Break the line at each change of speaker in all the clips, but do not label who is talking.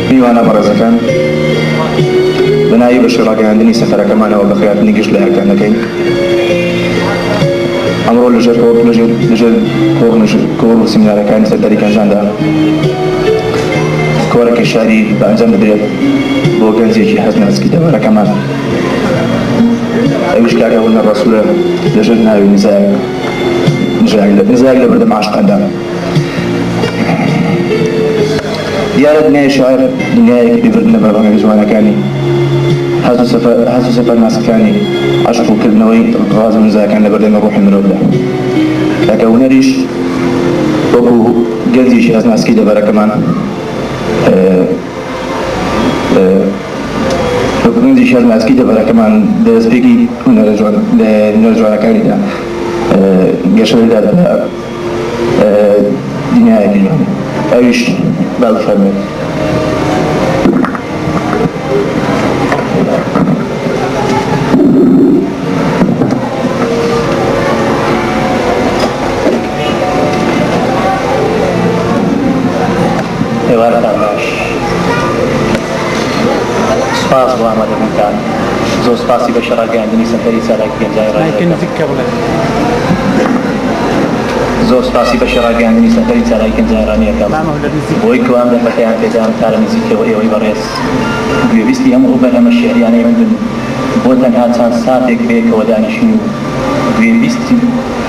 میوانە بەڕێزەکان بەناوی بەشێڕاگەیاندنی سەفەرەکەمانەوە بەخێراتنی گشت لە هەرکانەکەین ئەمڕۆ لەژێر کۆڕ و سیمینارەکانی سەردەری کەنجاندا کۆرەکی شاری بەئەنجام دەدرێت بۆ گەنجێکی هەزناسکی دەوەرەکەمان ئەویش کاکە هەولنە ڕەسوولە لەژێر ناوی نزایەک لە بەردەم عاشقاندا دیارە دنیای شاعر دنیایەکی بیبردنە بە ڕەنگە جوانەکانی هەز و سەفەر ناسەکانی عەشق و کردنەوەی ڕازە نزایەکان لە بەردەمی ڕوحی مرۆڤدا کاکە هونەریش وەکو گەنجێکی هەزناسکی دەبەرەکەمان گەنجێکی هەزناسکی دەبەرەکەمان دەستپێکی هونەرە جوانەکانیدا گەشەدەدات بە دنیایەکی جوان ئەویش باز فەرمێت
هێوارتان باش سپاس بۆ ئامادەبوونتان زۆر سپاسی بە شەڕاگەیاندنی سەفەری ساڵێکی پێنجای زۆر سپاسی بە شەڕاگەیاندنی سەفەری ساڵی پێنجارانیەکەم بۆی کوام دەفەتەیان پێدام کارە نزیکەوە ئێوەی بەڕێز گوێویستی هەموو بەرهەمە شێعریانەی من بن بۆ تەنها چەند ساتێک بێکەوە دانیشتین و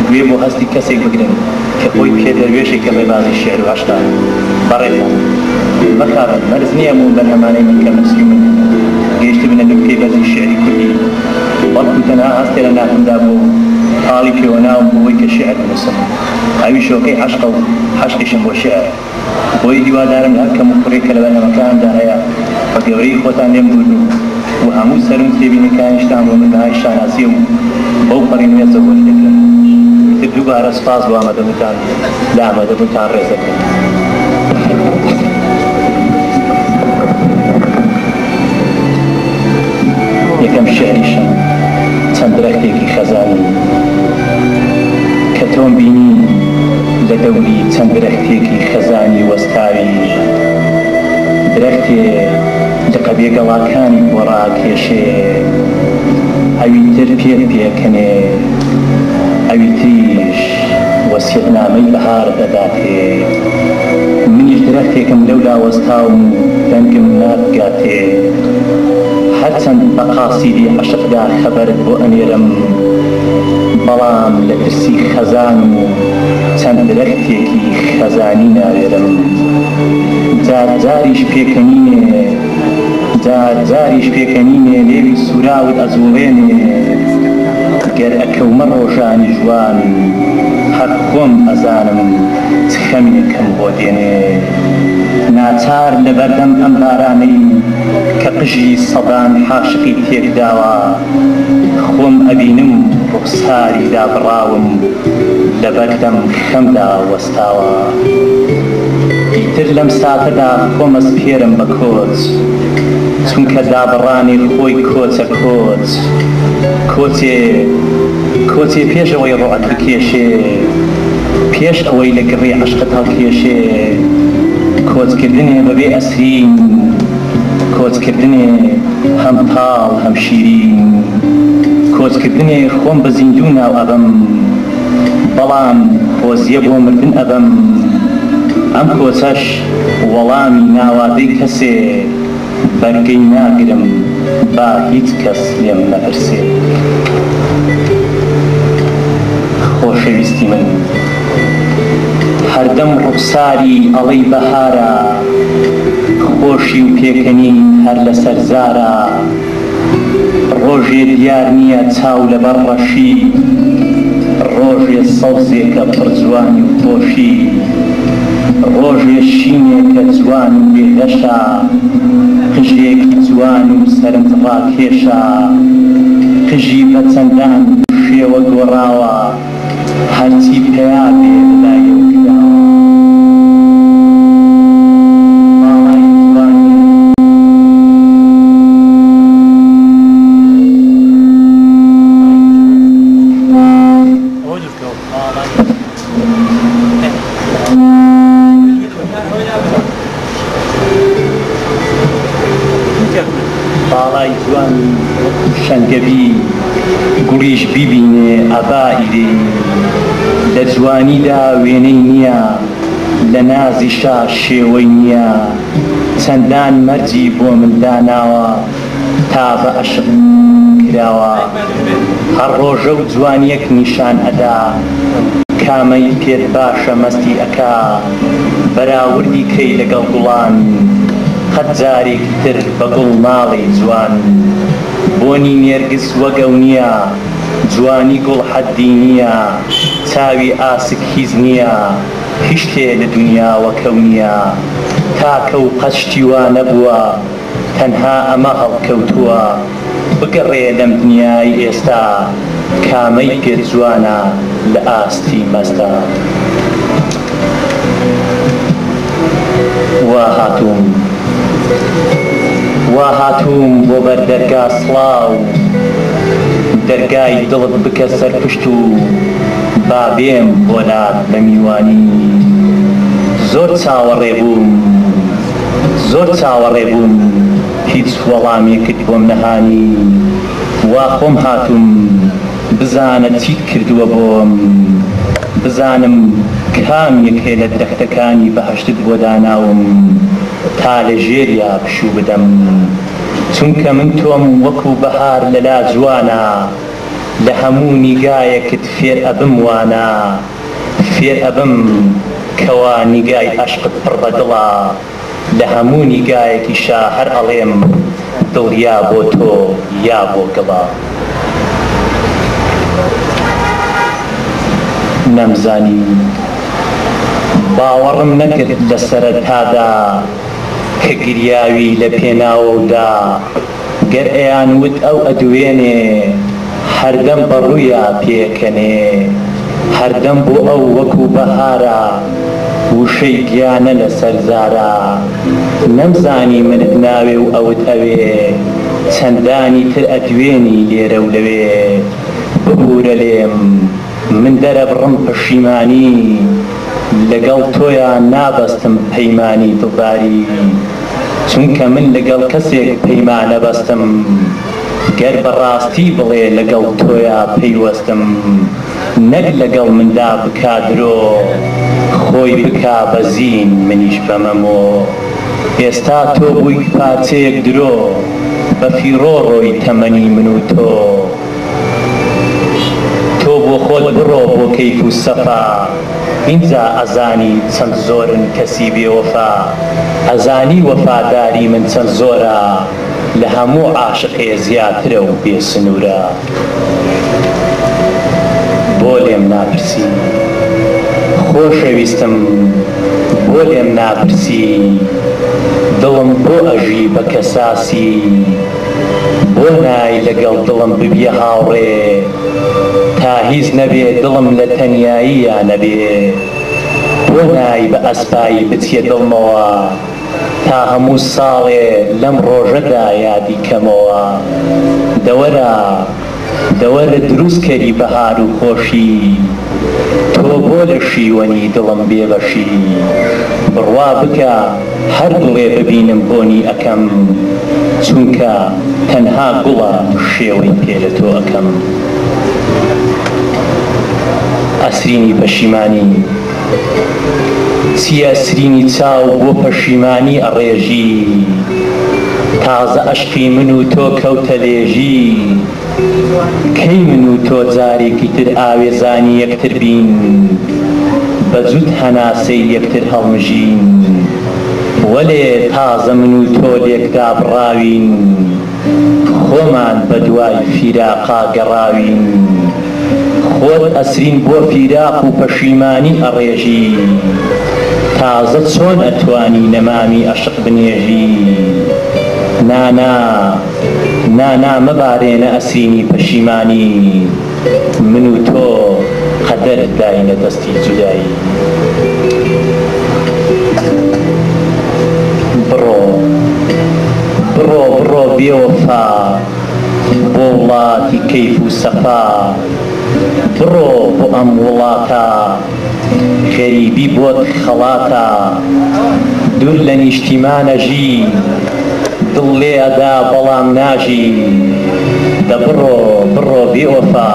گوێ بۆ هەستی کەسێک بگرن کە خۆی پێ دەروێشێکە ڕێبازی شێعر و عەشقان بەڕێزان مەخابن مەرز نییە هەموو بەرهەمانەی من کە نووسی من گەیشت بنە بە پێبەرزی شێعری کوردی بەڵکو تەنها هەستێ لە ناکەمدا بۆ حاڵی پێوەناوم بۆی کە شێعر بنووسم ئەوی شۆکەی عەشقە و عەشقیشم بۆ شێعر بۆی هیوادارم لە هەر کەم و کوڕێک کە لە بەرهەمەکاندا هەیە بە گەورەی خۆتان لێم بوردن و هەموو سەرون تێبینەکانیشتان بۆ من بەهای شاناسی و بەو پەڕی نوێ زەوەری دەکرن تر دووبارە سپاس بۆ ئامادەبوونتان لە ئامادەبوونتان ڕێزەکەن یەکەم شێعریشم چەند درەختێکی خەزانی کە تۆم بینی لە دەوری چەند درەختێکی خەزانی وەستاوی درەختێ لقە بێگەڵاکانی بۆ ڕاکێشێ ئەوی تر پێت پێکەنێ ئەوی تریش وەسیەتنامەی بەهار دەداتێ منیش درەختێکم لەولا وەستاوم و دەنگم نابگاتێ هەرچەند بە قاسیدی عەشقدا خەبەرت بۆ ئەنێرم بەڵام لە ترسی خەزان و چەند درەختێکی خەزانی ناوێرم جاریش پێکەنینێ لێوی سوراوت ئەزوڵێنێ گەر ئەکەومە ڕۆژانی جوان هەر خۆم ئەزانم چ خەمێکم بۆ دێنێ ناچار لە بەردەم ئەم بارانەی کە قژی سەدان حاشقی تێکداوە خۆم ئەبینم ڕوخساری دابڕاوم لە بەردەم خەمدا وەستاوە ئیتر لەم ساتەدا خۆم ئەسپێرم بە کۆچ چونکە دابڕانی خۆی کۆچە کۆچێ پێش ئەوەی ڕۆعەت بکێشێ پێش ئەوەی لە گڕی عەشقت هەڵکێشێ کۆچکردنێ بەبێ ئەسرین کۆچکردنێ هەم تاڵ هەم شیرین کۆچکردنێ خۆم بە زیندوو ناو ئەبەم بەڵام خۆزیە بۆ مردن ئەبەم ئەم کۆچەش وەڵامی ناوادەی کەسێ بەرگەی ناگرم با هیچ کەس لێم نەپرسێ خۆشەویستی من هەردەم ڕوخساری ئەڵەی بەهارە خۆشی و پێکەنی هەر لەسەر زارە ڕۆژێ دیار نییە چاو لەبەر ڕەشی ڕۆژێ سەوزێکە پڕجوانی و خۆشی ڕۆژێ شینێکە جوان و بێهەشە قژێکی جوان و سەرنج ڕاکێشە قژی بە چەندان شێوە گۆڕاوە هەرچی پێیا بێ لایەوەکراوە گەبی گوڵیش بیبینێ ئەبائیدێ لە جوانیدا وێنەی نییە لە نازیشا شێوەی نییە چەندان مەرجی بۆ من داناوە تا بە عەشق کراوە هەر ڕۆژە و جوانیەک نیشان ئەدا کامەی پێت باشە مەستی ئەکا بەراوردی کەی لەگەڵ گوڵان قەت جارێکی تر بە گوڵ ناڵێ جوان بۆنی نێرگس وەگەو نییە جوانی گوڵ حەدی نییە چاوی ئاسک هیز نییە هیچ شتێ لە دونیاوە کەو نییە تاکە و قەت شتی وا نەبووە تەنها ئەمە هەڵکەوتووە بگەڕێ لەم دنیای ئێستا کامەی پێت جوانە لە ئاستی مەستە وا هاتووم بۆ بەر دەرگا سڵاو دەرگای دڵت بکە سەرپشت و با بێم بۆ لات لە میوانی زۆر چاوەڕێ بووم هیچ وەڵامێکت بۆم نەهانی وا خۆم هاتووم بزانە چیت کردووە بۆم بزانم کامیەک هەیە لە درەختەکانی بەهەشتت بۆ داناوم تا لە ژێریا پشوو بدەم چونکە من تۆم وەکو بەهار لەلا جوانە لە هەموو نیگایەکت فێر ئەبم وانە فێر ئەبم کەوا نیگای عەشقت پڕ بە دڵە لە هەموو نیگایەکیشا هەر ئەڵێم دڵ یا بۆ تۆ یا بۆ گڵە نەمزانی باوەڕم نەکرد لە سەرەتادا کە گریاوی لە پێناوەودا گەر ئەیان وت ئەو ئەدوێنێ هەردەم بەڕوویە پێکەنێ هەردەم بۆ ئەو وەکو بەهارە وشەی گیانە لە سەرزارە نەمزانی منت ناوێ و ئەوت ئەوێ چەندانی تر ئەدوێنی لێرە و لەوێ ببوورە لێم من دەرەبڕم پەشیمانی لەگەڵ تۆیان نابەستم پەیمانی دڵداری چونکە من لەگەڵ کەسێک پەیمانە بەستم گەر بەڕاستی بڵێ لەگەڵ تۆیا پەیوەستم نەک لەگەڵ مندا بکا درۆ خۆی بکا بەزین منیش بەمەمۆ ئێستا تۆ بووی پارچەیەک درۆ بە فیڕۆڕۆی تەمەنی من و تۆ تۆ بۆ خۆت بڕۆ بۆ کەیف و سەفا اینجا ئەزانی چەند زۆرن کەسی بێوەفا ئەزانی وەفاداری من چەند زۆرە لە هەموو عاشقێ زیاترە و بێسنوورە بۆ لێم ناپرسی خۆشەویستم بۆ لێم ناپرسی دڵم بۆ ئەژی بە کەساسی بۆ نای لەگەڵ دڵم ببیە هاوڕێ تا هیچ نەبێ دڵم لە تەنیاییە نەبێ بۆ نای بە ئەسپایی بچیە دڵمەوە تا هەموو ساڵێ لەم ڕۆژەدا یادی کەمەوە دەوەرە دروست کەری بەهار و خۆشی تۆ بۆ لە شیوەنی دڵم بێبەشی بڕوا بکە هەر گوڵێ ببینم بۆنی ئەەکەم چونکە تەنها گوڵە شێوەی پێ لە تۆ ئەەکەم ئەسرینی پەشیمانی چیە ئەسرینی چاو بۆ پەشیمانی ئەڕێژی تازە ئەشقی من و تۆ کەوتە لێژی کەی من و تۆ جارێکی تر ئاوێزانی یەکتر بین بە جوود هەناسەی یەکتر هەڵمژین وەلێ تازە من و تۆ لێکدا بڕاوین خۆمان بە دوای فیراقا گەڕاوین خۆت ئەسرین بۆ فیراق و پەشیمانی ئەڕێژی تازە چۆن ئەتوانی نەمامی عەشق بنێژی نانا مەبارێنە ئەسرینی پەشیمانی من و تۆ قەدەر داینە دەستی جودایی بڕۆ بێوەفا بۆ وڵاتی کەیف و سەفا بڕۆ بۆ ئەم وڵاتە غەریبی بۆت خەڵاتە دوور لە نیشتیمانە ژی دڵ لێ ئەدا بەڵام ناژی دەبڕۆ بڕۆ بێوەفا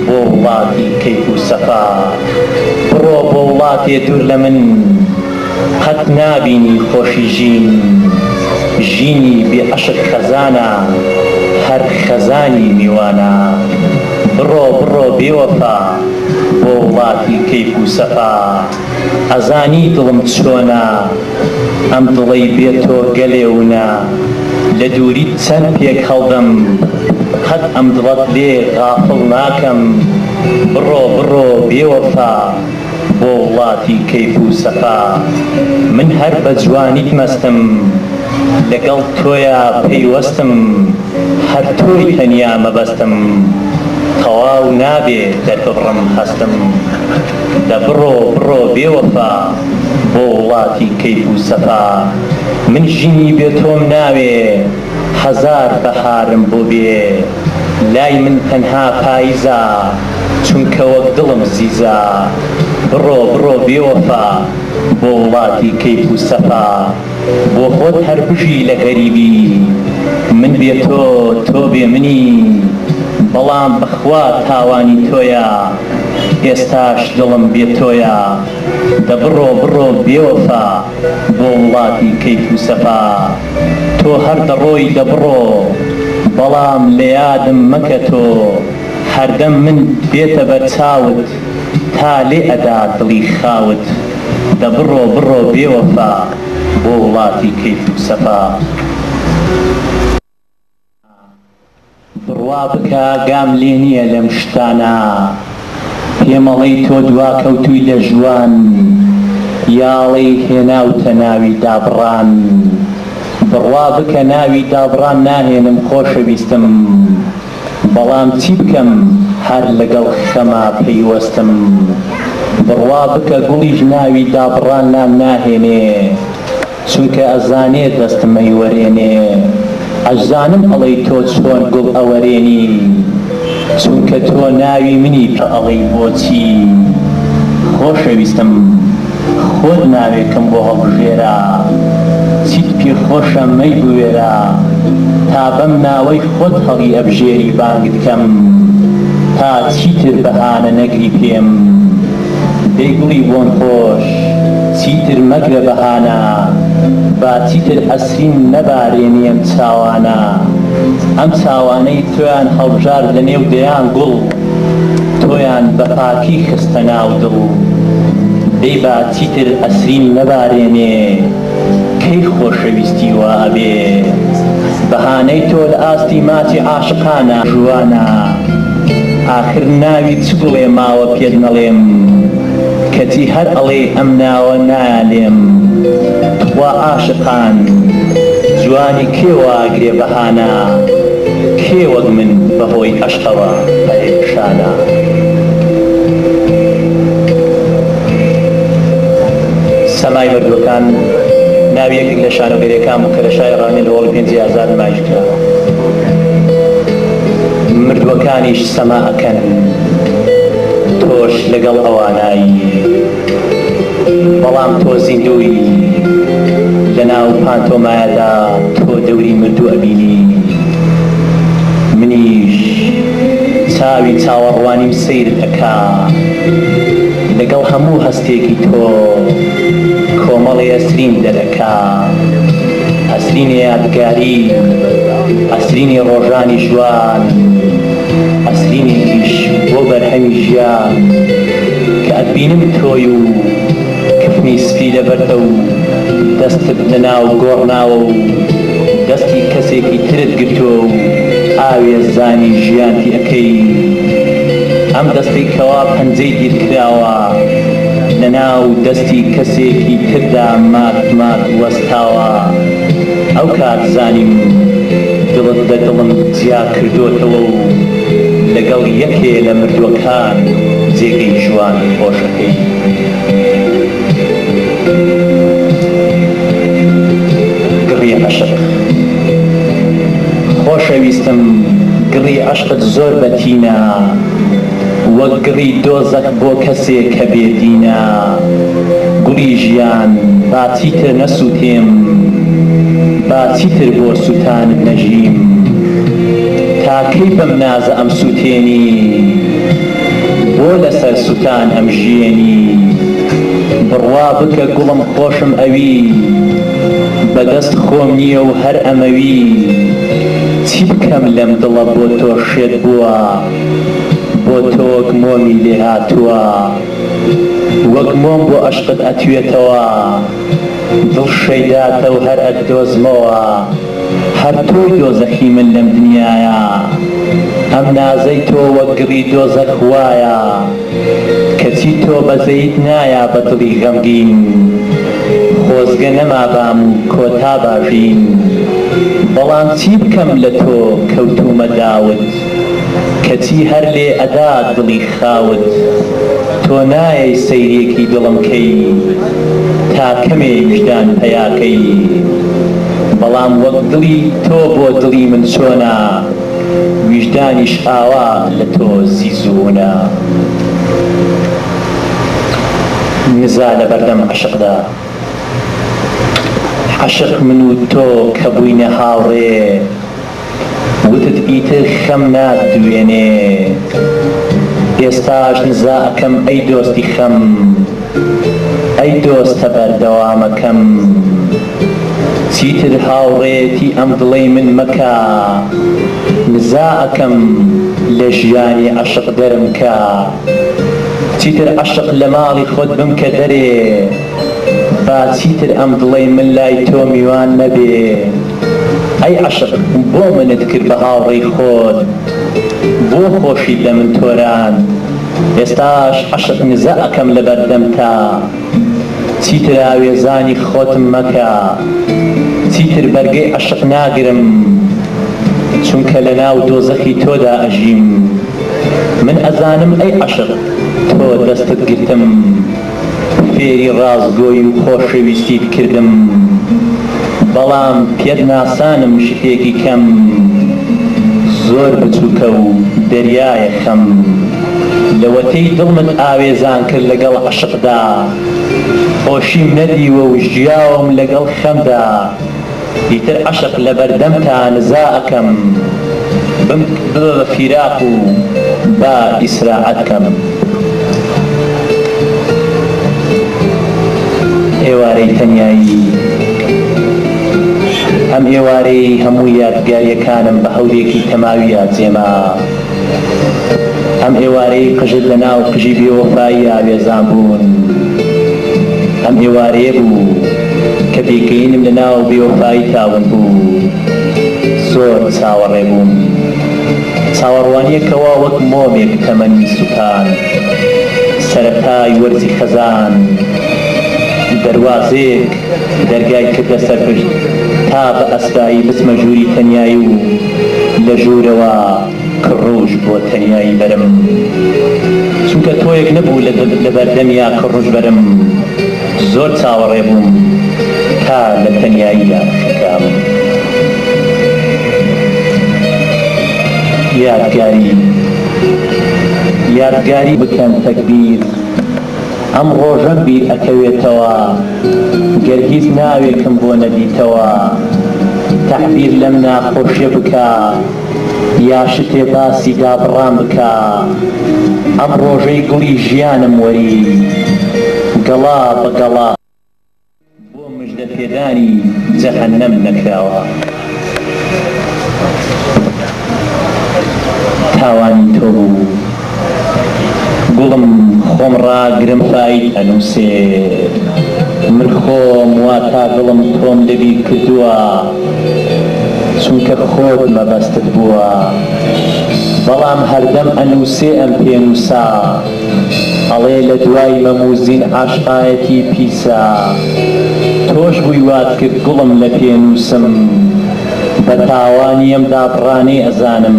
بۆ وڵاتی کەیف و سەفا بڕۆ بۆ وڵاتێ دوور لە من قەت نابینی خۆشی ژین ژینی بێ عەشق خەزانە هەر خەزانی میوانە بڕۆ بڕۆ بێوەفا بۆ وڵاتی کەیف و سەفا ئەزانی دڵم چۆنە ئەم دڵەی بێتۆ گەلێونە لە دووری چەند پێک هەڵدەم قەت ئەم دڵەت لێ غافڵ ناکەم بڕۆ بڕۆ بێوەفا بۆ وڵاتی کەیف و سەفا من هەر بە جوانیت مەستم لەگەڵ تۆیە پەیوەستم هەر تۆی تەنیا مەبەستم تەواو نابێ دەربڕم هەستم دەبڕۆ بڕۆ بێوەفا بۆ وڵاتی کەیف و سەفا من ژینی بێ تۆم ناوێ هەزار بەهارم بۆ بێ لای من تەنها پاییزە چونکە وەک دڵم زیزە بڕۆ بڕۆ بێوەفا بۆ وڵاتی کەیف و سەفا بۆ خۆت هەر بژی لە غەریبی من بێ تۆ تۆ بێ منی بەڵام بەخوا تاوانی تۆیە ئێستاش دڵم بێ تۆیە دەبڕۆ بڕۆ بێوەفا بۆ وڵاتی کەیف و سەفا تۆ هەر دەڕۆی دەبڕۆ بەڵام لە یادم مەکە تۆ هەردەم من بێتە بەرچاوت تا لێ ئەدا دڵی خاوت دەبڕۆ بڕۆ بێوەفا بۆ وڵاتی کەیف و سەفا بڕوا بکە گام لێ نییە لەم شتانە پێمەڵەی تۆ دواکەوتووی لە ژوان یاڵەی هێناوتە ناوی دابڕان بڕوا بکە ناوی دابڕان ناهێنم خۆشەویستم بەڵام چی بکەم هەر لەگەڵ خەما پەیوەستم بڕوا بکە گوڵیش ناوی دابڕان نام ناهێنێ چونکە ئەزانێ دەستمەی وەرێنێ ئەزانم ئەڵەی تۆ چۆن گوڵ ئەوەرێنی چونکە تۆ ناوی منی کە ئەڵەی بۆچی خۆشەویستم خۆت ناوێکم بۆ هەڵبژێرە چیت پێ خۆشە مەی بوێرە تا بەم ناوەی خۆت هەڵی ئەبژێری بانگ دکەم تا چیتر بەهانە نەگری پێم دەی گوڵی بۆن خۆش چیتر مەگرە بەهانە با چیتر ئەسرین نەبارێنی ئەم چاوانە ئەم چاوانەی تۆیان هەڵبژار لە نێو دەیان گوڵ تۆیان بە پاکی خستە ناو دڵ دەی با چیتر ئەسرین نەبارێنێ کەی خۆشەویستی وا ئەبێ بەهانەی تۆ لە ئاستی ماچی عاشقانە ژوانە ئاخر ناوی چ گوڵێ ماوە پێت نەڵێم کەچی هەر ئەڵێ ئەم ناوە نایانێم وا عاشقان جوانی کێ واگرێ بەهانە کێ وەک من بەهۆی عەشقەوە پەرێشانە سەمای مردوەکان ناوی یەکێک لە شانۆگەریەکان بوو کە لە شای ڕانی لە وەڵ 5000 نمایش کرا مردوەکانیش سەما ئەکەن تۆش لەگەڵ ئەوانایی بەڵام تۆ زیندووی لە ناو پانتۆمایەدا تۆ دەوری مردوو ئەبینی منیش چاوی چاوەڕوانیم سەیر ئەکا لەگەڵ هەموو هەستێکی تۆ کۆمەڵی ئەسرین دەرەکا ئەسرینی یادگاری ئەسرینی ڕۆژانی جوان ئەسرینێکیش بۆ بەرهەمی ژیان کە ئەتبینم تۆی و کفنی سپی لەبەردە و دەستت لەناو گۆڕناوە و دەستی کەسێکی ترت گرتووە و ئاوێزانی ژیانتی ئەەکەی ئەم دەستەی کەوا پەنجەی دیرکراوە لەناو دەستی کەسێکی تردا مات مات وەستاوە ئەو کات زانیم دڵت لە دڵم جیا کردوتەوە و لەگەڵ یەکێ لە مردووەکان جێگەی جوان خۆشەکەی گڕی عەشق خۆشەویستم گڕی عەشقت زۆر بەتینە وەک گڕی دۆزەک بۆ کەسێک کە بێدینە گوڵی ژیان با چیتر نەسووتێم باچی تر بۆ سووتان نەژیم تاکەی بەم نازە ئەم سووتێنی بۆ لەسەر سووتان ئەم ژیێنی بڕوا بکە گوڵم خۆشم ئەوی بەدەست خۆم نییە و هەر ئەمەوی چی بکەم لەم دڵە بۆ تۆ شێت بووە بۆ تۆ وەک مۆمی لێ هاتووە وەک مۆم بۆ عەشقت ئەتوێتەوە دڵ شەیداتە و هەر ئەتدۆزمەوە هەر تۆی دۆزەخی من لەم دنیایە ئەم نازەی تۆ وەک گڕی دۆزەخ وایە کەچی تۆ بەزەیت نایە بە دڵی غەمگین خۆزگە نەما بام و کۆتا باشین بەڵام چی بکەم لە تۆ کەوتومە داوت کەچی هەر لێ ئەدات دڵی خاوت تۆ نایەی سەیرێکی دڵم کەی تا کەمێ وجدان پەیاکەی بەڵام وەک دڵی تۆ بۆ دڵی من چۆنە وجدانیش ئاوا لە تۆ زیزوونە نزا لە بەردەم عەشقدا عەشق من و تۆ کە بووینە هاوڕێ وتت ئیتر خەم ناتدوێنێ ئێستاش نزا ئەکەم ئەی دۆستی خەم ئەی دۆستە بەردەوامەکەم چیتر هاوڕێتی ئەم دڵەی من مەکە نزا ئەکەم لە ژیانی عەشق دەرم کە چیتر عەشق لە ماڵی خۆت بمکە دەرێ با چیتر ئەم دڵەی من لای تۆ میوان نەبێ ئەی عەشق بۆ منت کرد بە هاوڕێی خۆت بۆ خۆشی لە من تۆران ئێستاش عەشق نزا ئەکەم لە بەردەم تا چیتر ئاوێزانی خۆتم مەکە چیتر بەرگەی عەشق ناگرم چونکە لە ناو دۆزەخی تۆدا ئەژیم من ئەزانم ئەی عەشق تۆ دەستت گرتم فێری ڕازگۆی و خۆشەویستیت کردم بەڵام پێت ناسانم شتێکی کەم زۆر بچووکە و دەریایە خەم لەوەتەی دڵمت ئاوێزان کرد لەگەڵ عەشقدا خۆشیم نەدیوە و ژیاوم لەگەڵ خەمدا ئیتر عەشق لە بەردەمتا نزا ئەکەم ببە بە فیراق و با ئیسراعەت کەم ئێوارەی تەنیایی ئەم ئێوارەی هەموو یادگاریەکانم بە هەورێکی تەماویە جێما ئەم ئێوارەی قژت لە ناو قژی بێوەفایی ئاوێزان بوون ئەم ئێوارەیە بوو کە پێکەینم لە ناو بێوەفایی تاون بوو زۆر چاوەڕێ بووم چاوەڕوانیەکەوە وەک مۆمێک تەمەنی سووتان سەرەتای وەرزی خەزان دەروازێک دەرگای کردە سەرپشت تا بە ئەسپایی بچمە ژووری تەنیایی و لە ژوورەوە کڕوژ بۆ تەنیایی بەرم چونکە تۆیەک نەبوو لە بەردەمیا کڕوژ بەرم زۆر چاوەڕێ بووم تا لە تەنیاییدا خەکام یادگاری بکەن تەکبیر ئەم ڕۆژەم بیر ئەکەوێتەوە گەر هیچ ناوێکم بۆ نەدیتەوە تەحبیر لەم ناخۆشیە بکە یا شتێ باسی دابڕام بکە ئەم ڕۆژەی گوڵی ژیانم وەری گەڵا بە گەڵا بۆ مژدە پێدانی جەهەنەم نەکراوە تاوانی تۆ بوو گوڵم خۆم ڕاگرم فایت ئەنووسێ من خۆم وا تا دڵم تۆم لەبیر کردووە چونکە خۆت مەبەستت بووە بەڵام هەردەم ئەنووسێ ئەم پێنووسا ئەڵێ لە دوای مەموزین عاشقایەتی پیسە تۆش بووی وات کرد گوڵم لە پێنووسم بە تاوانی ئەم دابڕانەی ئەزانم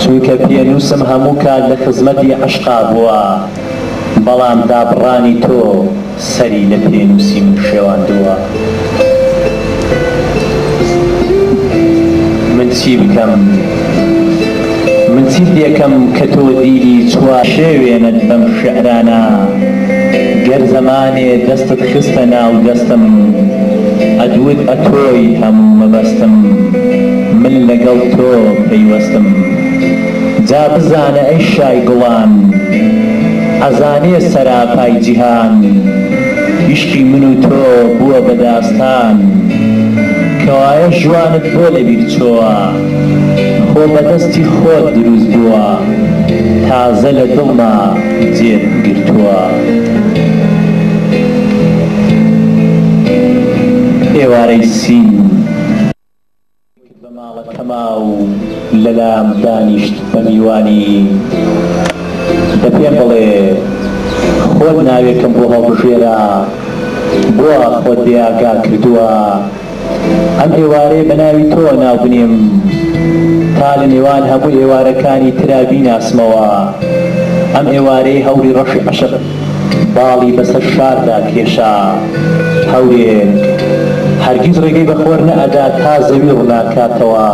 چونکە پێنووسم هەموو کات لە خزمەتی عەشقا بووە بەڵام دابڕانی تۆ سەری لە پێنووسی من شێواندووە من چی بکەم من چی دێکەم کە تۆ دیری چوا شێوێنت بەم شعرانە گەر زەمانێ دەستت خستە ناو دەستم ئەدوت ئەتۆی هەموو مەبەستم من لەگەڵ تۆ پەیوەستم جا بزانە ئەی شای گوڵان ئەزانێ سەراپای جیهان عیشقی من و تۆ بووە بەداستان کەوایە ژوانت بۆ لەبیر چۆوە خۆ بەدەستی خۆت دروست بووە تازە لە دڵما جێت گرتووە ئێوارەی سین بە ماڵەکەما و لەلام دانیشت بە میوانی دە پێم بڵێ خۆت ناوێکم بۆ هەڵبژێرە بۆ خۆت بێئاگا کردووە ئەم ئێوارەی بە ناوی تۆ ناوبنێم تا لە نێوان هەموو ئێوارەکانی ترا بیناسمەوە ئەم ئێوارەی هەوری ڕەشی عەشق باڵی بەسەر شاردا کێشا هەورێک هەرگیز ڕێگەی بە خۆر نەئەدا تا زەوی ڕووناکاتەوە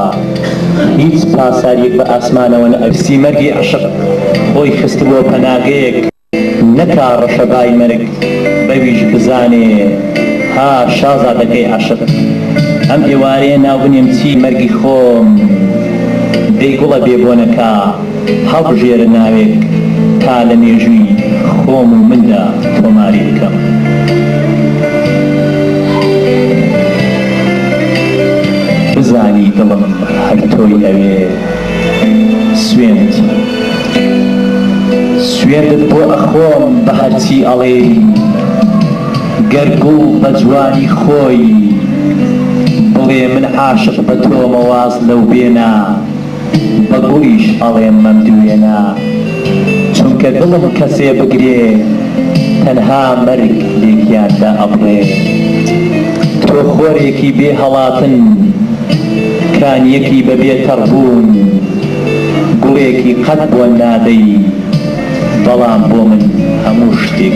هیچ پاساریەک بە ئاسمانەوە نەئەبیستی مەرگی عەشق خۆی خستبووە پەناگەیەک نەکا ڕەشەبای مەرگ بەویش بزانێ ها شازادەکەی عەشق ئەم ئێوارەیە ناوبنێم چی مەرگی خۆم دەی گوڵە بێبۆنەکە هەڵبژێرە ناوێک تا لە مێژووی خۆم و مندا تۆماری بکەم بزانی دڵم هەر تۆی ئەوێ سوێندت بۆ ئەخۆم بە هەرچی ئەڵێ گەرگوڵ بە جوانی خۆی بڵێ من عاشق بە تۆمە واز لەو بێنە بە گوڵیش ئەڵێم مەمدوێنە چونکە دڵم کەسێ بگرێ تەنها مەرگ لێکیاندا ئەبڕێ تۆ خۆرێکی بێ هەڵاتن کانیەکی بەبێ تەڕبوون گوڵێکی قەت بۆ نادەی بەڵام بۆ من هەموو شتێک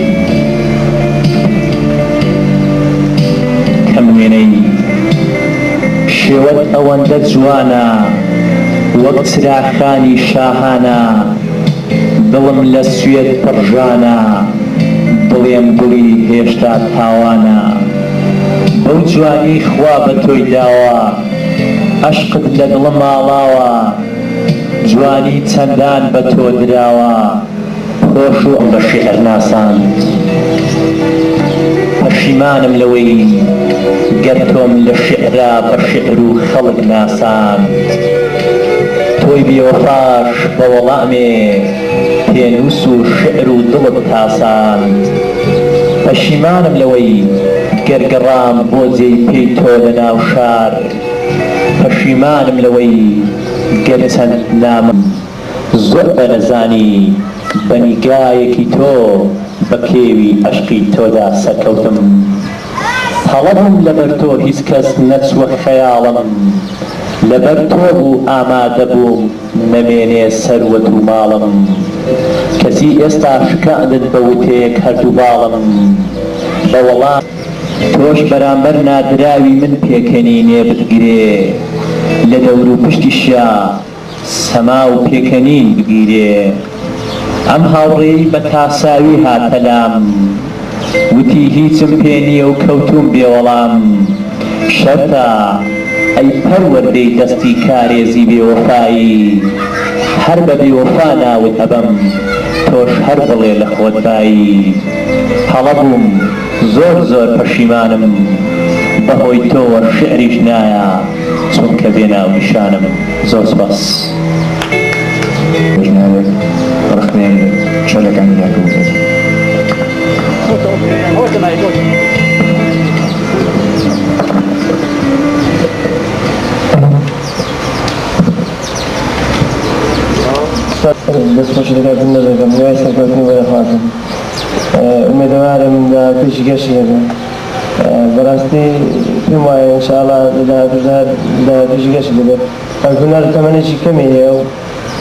کەم وێنەی شێوەت ئەوەندە جوانە وەک چراخانی شاهانە دڵم لە سوێت پڕژانە دڵێم گوڵی هێشتا تاوانە بەو جوانی خوا بە تۆی داوە عەشقت لە دڵم ماڵاوە جوانی چەندان بە تۆ دراوە خۆش و ئەم بە شێعر ناساند پەشیمانم لەوەی گەر تۆم لە شێعرا بە شێعر و خەڵک ناساند تۆی بێوەفاش بە وەڵامێ پێنووس و شێعر و دڵت تاساند پەشیمانم لەوەی گەرگەڕام بۆ جێی پێی تۆ لە ناو شار پەشیمانم لەوەی گەر چەند نامم زۆر بەنەزانی بە نیگایەکی تۆ بە کێوی عەشقی تۆدا سەرکەوتم هەڵەبووم لەبەر تۆ هیچ کەس نەچووە خەیاڵم لەبەر تۆ بوو ئامادە بووم نەمێنێ سەروەت و ماڵم کەسی ئێستا شکاندت بە وتەیەک هەردوو باڵم بە وەڵام تۆش بەرامبەر نادراوی من پێکەنینێ بتگرێ لە دەور و پشتیشیا سەما و پێکەنین بگیرێ ئەم هاوڕێی بە تاساوی هاتەلام وتی هیچم پێ نییە و کەوتوم بێوەڵام شەرتە ئەی پەروەردەی دەستی کارێزی بێوەفایی هەر بە بێوەفا ناوت ئەبەم تۆش هەر بڵێ لە خۆت بایی هەڵەبووم زۆر پەشیمانم بەهۆی تۆوە شعریش نایە چونکە بێناو نیشانم زۆر سپاس
ژنارێک ڕخنێن چۆلەکانی یاکەوتێت
دەست خۆشەکەتم نەدەکەم دوای سەرکەوتنی وەرەخواتم ئومێدەوارم لە پێشی گەشتی هەبێ بەڕاستی پێم وایە ئینشاءڵڵا لە پێشی گەشتی دەبێت هەرکوونەر تەمەنێکی کەمی هەیە و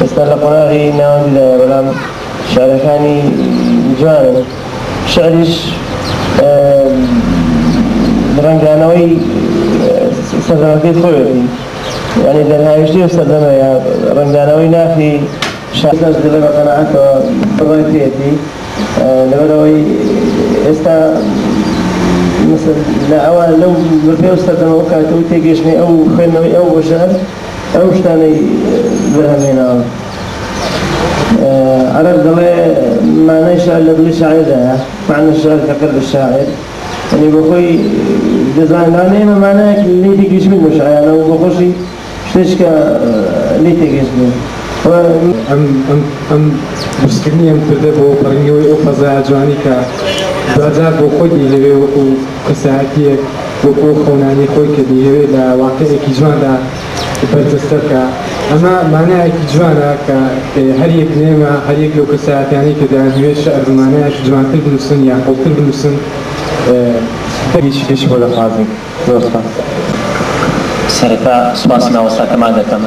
ئێستا لە قۆناغی ناوەندیدایە بەڵام شارەکانی جوانن شعریش ڕەنگانەوەی سەردەمەکەی خۆیەتی یعنی دەرهاویشتی و سەردەمەیە ڕەنگانەوەی نافی شاردەست دڵێ بە قەناعەتەوە بڕای پێێتی لەبەرەوەی ئێستا مثلا لا أوان لو بالفيوستة تموكات أو تيجيشني أو خينوي أو بشار أو شتاني برهمينا عرب دلي معنى الشعر اللي شاعر ده معنى الشعر كقلب الشاعر يعني بخوي دزايناني ما معناه اللي تيجيش منه شاعر أو بخوشي شتشكا اللي تيجيش منه
ام مشکلی ام کرده با پرنگوی او فضای جوانی که بازار با خودی هوی و کساعتی و خونانی خوی که هوی لا واقعی کی جوان دا برجستر که اما معنی کی جوان که هر یک نیم هر یک لو کساعتیانی که در هوی شعر معنی کی جوان تر بنوسن یا خوب تر بنوسن
هیچ ولا خازن دوستا
سرتا سپاس ماوەستاکەمان دەکەم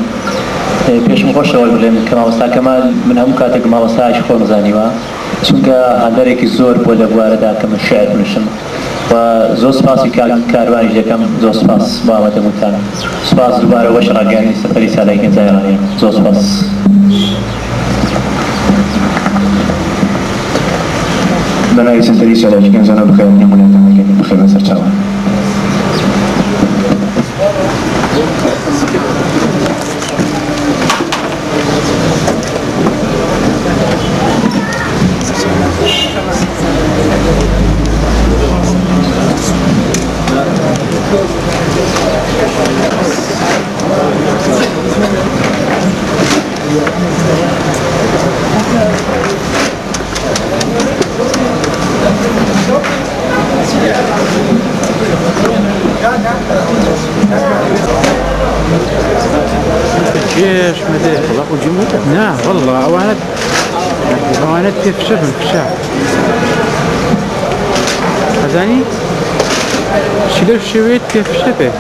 پێشم خۆشەوە بڵێم کە ماوەستاکەمان من هەموو کاتێک ماوەستایش خۆم زانیوە چونکە هەندێکی زۆر بۆ لە بوارەدا کە من شێعر بنووسم و زۆر سپاسی کاروانیش دەکەم زۆر سپاس بۆ ئامادەبوونتان سپاس دووبارە وەش ڕاگەیاندنی سەفەری ساڵی گەنجایرانیە زۆر سپاس
بەناوی سەفەری ساڵی گەنجانە بخێرانی هەموویانتان بخێر بەسەر چاوان
ايش مدري لا والله اوانت كيف شبن كشاف هذاني شلو شويت كيف شبه